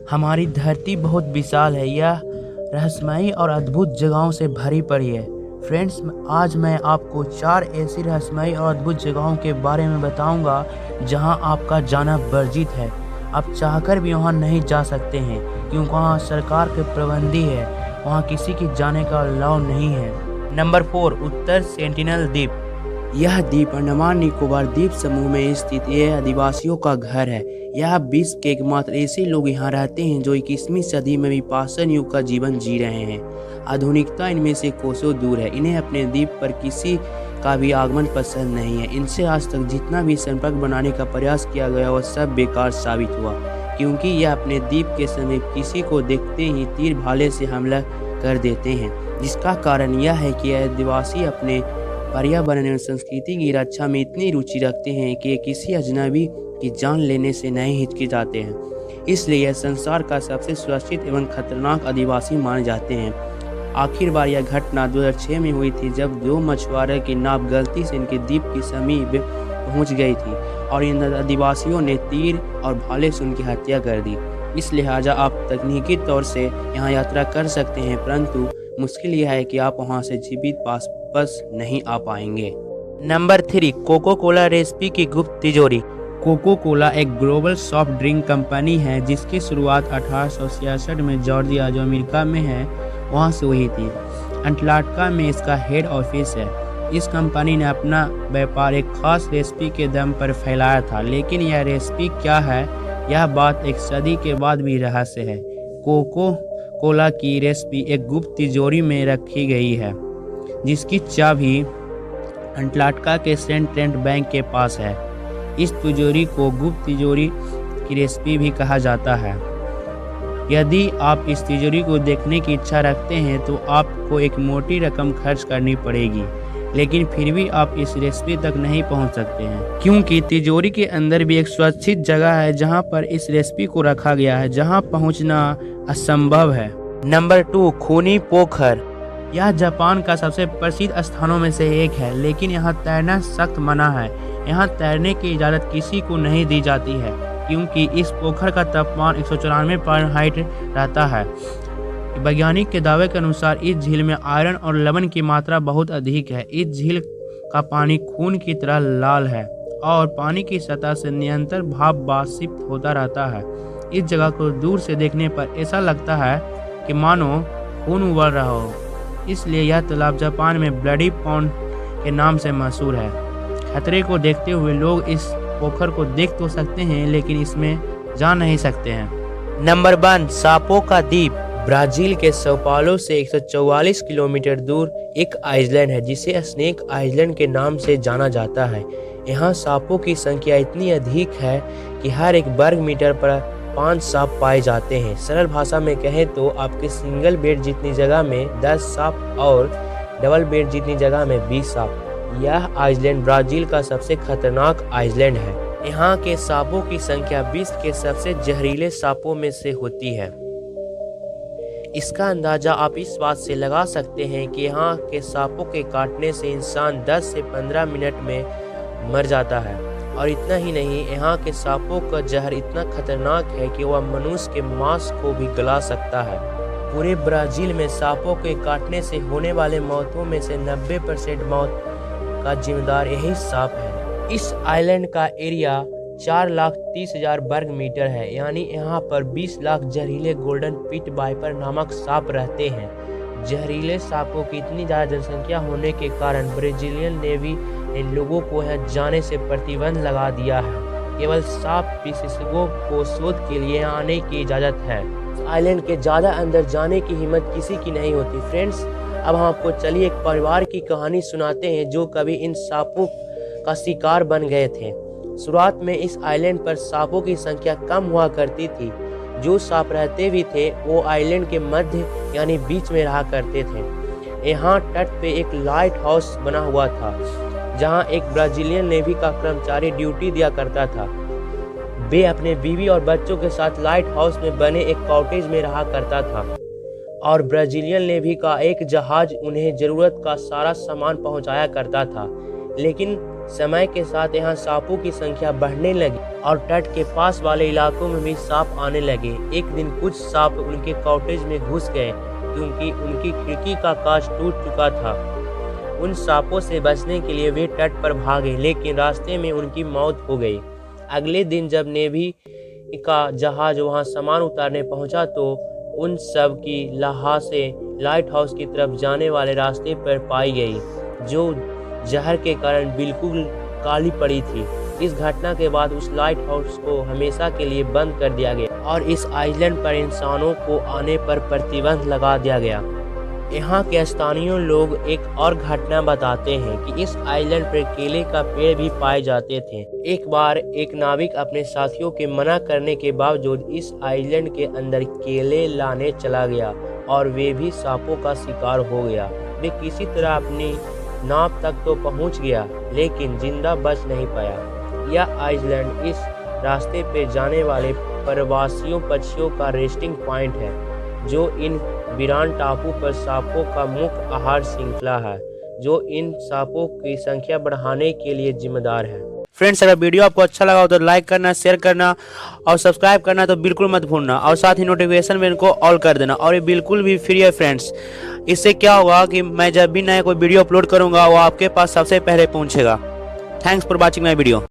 हमारी धरती बहुत विशाल है, यह रहस्यमयी और अद्भुत जगहों से भरी पड़ी है। फ्रेंड्स, आज मैं आपको 4 ऐसी रहस्यमयी और अद्भुत जगहों के बारे में बताऊंगा जहां आपका जाना वर्जित है। आप चाहकर भी वहां नहीं जा सकते हैं क्योंकि वहां सरकार के पाबंदी है, वहां किसी की जाने का अलाउ नहीं है। नंबर 4, उत्तर सेंटिनल द्वीप। यह द्वीप अंडमान निकोबार द्वीप समूह में स्थित यह आदिवासियों का घर है। यह विश्व के एकमात्र ऐसे लोग यहाँ रहते हैं जो 21वीं सदी में भी पाषाण युग का जीवन जी रहे हैं। आधुनिकता इनमें से कोसों दूर है। इन्हें अपने द्वीप पर किसी का भी आगमन पसंद नहीं है। इनसे आज तक जितना भी संपर्क बनाने का प्रयास किया गया वह सब बेकार साबित हुआ, क्योंकि यह अपने द्वीप के समीप किसी को देखते ही तीर भाले से हमला कर देते हैं। जिसका कारण यह है कि आदिवासी अपने पर्यावरण एवं संस्कृति की रक्षा में इतनी रुचि रखते हैं कि किसी अजनबी की जान लेने से नहीं हिचकिचाते हैं। इसलिए यह संसार का सबसे सुरक्षित एवं खतरनाक आदिवासी माने जाते हैं। आखिर बार यह घटना 2006 में हुई थी, जब 2 मछुआरों की नाव गलती से इनके द्वीप के समीप पहुंच गई थी और इन आदिवासियों ने तीर और भाले से उनकी हत्या कर दी। इस लिहाजा आप तकनीकी तौर से यहाँ यात्रा कर सकते हैं, परंतु मुश्किल यह है कि आप वहाँ से जीवित वापस नहीं आ पाएंगे। नंबर 3, कोको कोला रेसिपी की गुप्त तिजोरी। कोको कोला एक ग्लोबल सॉफ्ट ड्रिंक कंपनी है जिसकी शुरुआत 1866 में जॉर्जिया, जो अमेरिका में है, वहाँ से हुई थी। अटलांटा में इसका हेड ऑफिस है। इस कंपनी ने अपना व्यापार एक खास रेसिपी के दम पर फैलाया था, लेकिन यह रेसिपी क्या है, यह बात एक सदी के बाद भी रहस्य है। कोको कोला की रेसिपी एक गुप्त तिजोरी में रखी गई है जिसकी चाबी अटलांटा के सेंट्रल बैंक के पास है। इस तिजोरी को गुप्त तिजोरी की रेसिपी भी कहा जाता है। यदि आप इस तिजोरी को देखने की इच्छा रखते हैं तो आपको एक मोटी रकम खर्च करनी पड़ेगी, लेकिन फिर भी आप इस रेसिपी तक नहीं पहुंच सकते हैं, क्योंकि तिजोरी के अंदर भी एक सुरक्षित जगह है जहां पर इस रेसिपी को रखा गया है, जहां पहुंचना असंभव है। नंबर 2, खूनी पोखर। यह जापान का सबसे प्रसिद्ध स्थानों में से एक है, लेकिन यहाँ तैरना सख्त मना है। यहाँ तैरने की इजाज़त किसी को नहीं दी जाती है, क्योंकि इस पोखर का तापमान 194 फ़ारेनहाइट रहता है। वैज्ञानिक के दावे के अनुसार इस झील में आयरन और लवण की मात्रा बहुत अधिक है। इस झील का पानी खून की तरह लाल है और पानी की सतह से निरंतर भाप वाष्पित होता रहता है। इस जगह को दूर से देखने पर ऐसा लगता है कि मानो खून उबल रहा हो। इसलिए यह तालाब जापान में ब्लडी पॉन्ड के नाम से मशहूर है। खतरे को देखते हुए लोग इस पोखर को देख तो सकते हैं, लेकिन इसमें जा नहीं सकते हैं। नंबर 1, सांपों का द्वीप। ब्राजील के sao पाउलो से 144 किलोमीटर दूर एक आइलैंड है जिसे स्नेक आइलैंड के नाम से जाना जाता है। यहाँ सांपों की संख्या इतनी अधिक है कि हर एक वर्ग मीटर पर 5 सांप पाए जाते हैं। सरल भाषा में कहें तो आपके सिंगल बेड जितनी जगह में 10 सांप और डबल बेड जितनी जगह में 20 सांप। यह आइलैंड ब्राजील का सबसे खतरनाक आइलैंड है। यहाँ के सांपों की संख्या विश्व के सबसे जहरीले सांपों में से होती है। इसका अंदाजा आप इस बात से लगा सकते हैं कि यहाँ के सांपों के काटने से इंसान 10 से 15 मिनट में मर जाता है। और इतना ही नहीं, यहाँ के सांपों का जहर इतना खतरनाक है कि वह मनुष्य के मांस को भी गला सकता है। पूरे ब्राजील में सांपों के काटने से होने वाले मौतों में से 90% मौत का जिम्मेदार यही सांप है। इस आइलैंड का एरिया 4,30,000 वर्ग मीटर है, यानी यहाँ पर 20 लाख जहरीले गोल्डन पिट वाइपर नामक सांप रहते हैं। जहरीले सांपों की इतनी ज़्यादा जनसंख्या होने के कारण ब्राजीलियन नेवी ने लोगों को यहाँ जाने से प्रतिबंध लगा दिया है। केवल सांप विशेषज्ञों को शोध के लिए यहाँ आने की इजाज़त है। आइलैंड के ज़्यादा अंदर जाने की हिम्मत किसी की नहीं होती। फ्रेंड्स, अब हम आपको चलिए एक परिवार की कहानी सुनाते हैं जो कभी इन सांपों का शिकार बन गए थे। शुरुआत में इस आइलैंड पर सांपों की संख्या कम हुआ करती थी। जो सांप रहते भी थे वो आइलैंड के मध्य यानी बीच में रहा करते थे। यहाँ तट पे एक लाइट हाउस बना हुआ था जहाँ एक ब्राजीलियन नेवी का कर्मचारी ड्यूटी दिया करता था। वे अपने बीवी और बच्चों के साथ लाइट हाउस में बने एक कॉटेज में रहा करता था और ब्राजीलियन नेवी का एक जहाज उन्हें ज़रूरत का सारा सामान पहुंचाया करता था। लेकिन समय के साथ यहाँ सांपों की संख्या बढ़ने लगी और तट के पास वाले इलाकों में भी सांप आने लगे। एक दिन कुछ सांप उनके कॉटेज में घुस गए क्योंकि उनकी खिड़की का कांच टूट चुका था। उन सांपों से बचने के लिए वे तट पर भागे, लेकिन रास्ते में उनकी मौत हो गई। अगले दिन जब नेवी का जहाज वहां सामान उतारने पहुंचा तो उन सब की लाशें लाइट हाउस की तरफ जाने वाले रास्ते पर पाई गई, जो जहर के कारण बिल्कुल काली पड़ी थी। इस घटना के बाद उस लाइट हाउस को हमेशा के लिए बंद कर दिया गया और इस आइलैंड पर इंसानों को आने पर प्रतिबंध लगा दिया गया। यहाँ के स्थानीय लोग एक और घटना बताते हैं कि इस आइलैंड पर केले का पेड़ भी पाए जाते थे। एक बार एक नाविक अपने साथियों के मना करने के बावजूद इस आइलैंड के अंदर केले लाने चला गया और वे भी सांपों का शिकार हो गया। वे किसी तरह अपनी नाव तक तो पहुंच गया, लेकिन जिंदा बच नहीं पाया। यह आइलैंड इस रास्ते पे जाने वाले प्रवासियों पक्षियों का रेस्टिंग पॉइंट है, जो इन वीरान टापू पर सांपों का मुख्य आहार श्रृंखला है, जो इन सांपों की संख्या बढ़ाने के लिए जिम्मेदार है। फ्रेंड्स, अगर वीडियो आपको अच्छा लगा हो तो लाइक करना, शेयर करना और सब्सक्राइब करना तो बिल्कुल मत भूलना, और साथ ही नोटिफिकेशन बेल को ऑल कर देना। और ये बिल्कुल भी फ्री है फ्रेंड्स। इससे क्या होगा कि मैं जब भी नया कोई वीडियो अपलोड करूंगा वो आपके पास सबसे पहले पहुंचेगा। Thanks for watching my video.